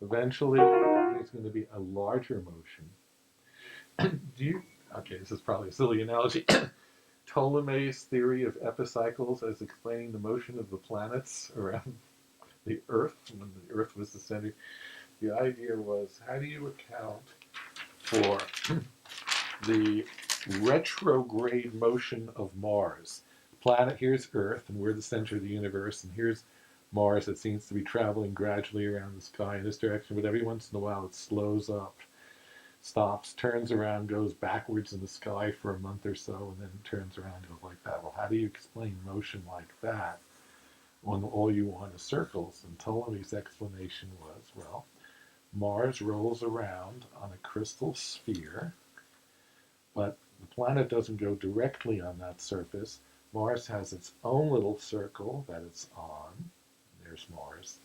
Eventually, there's going to be a larger motion. Okay, this is probably a silly analogy. Ptolemy's theory of epicycles as explaining the motion of the planets around the Earth when the Earth was the center. The idea was, how do you account for the retrograde motion of Mars? Planet, here's Earth, and we're the center of the universe, and here's Mars that seems to be traveling gradually around the sky in this direction, but every once in a while it slows up, stops, turns around, goes backwards in the sky for a month or so, and then turns around and goes like that. Well, how do you explain motion like that when all you want is circles? And Ptolemy's explanation was, well, Mars rolls around on a crystal sphere, but the planet doesn't go directly on that surface. Mars has its own little circle that it's on. There's Mars.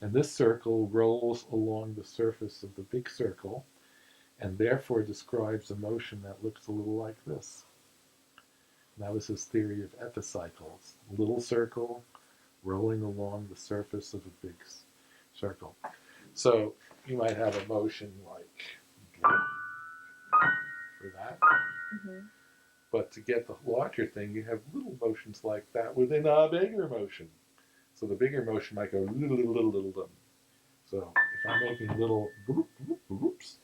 And this circle rolls along the surface of the big circle and therefore describes a motion that looks a little like this. And that was his theory of epicycles. Little circle rolling along the surface of a big circle. So you might have a motion like for that. Mm-hmm. But to get the larger thing, you have little motions like that within a bigger motion. So the bigger motion might go little. So if I'm making little whoops,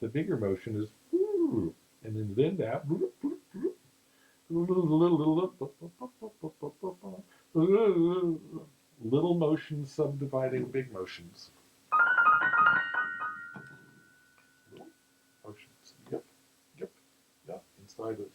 the bigger motion is and then that little motions subdividing big motions. Little motions. Yep. Inside of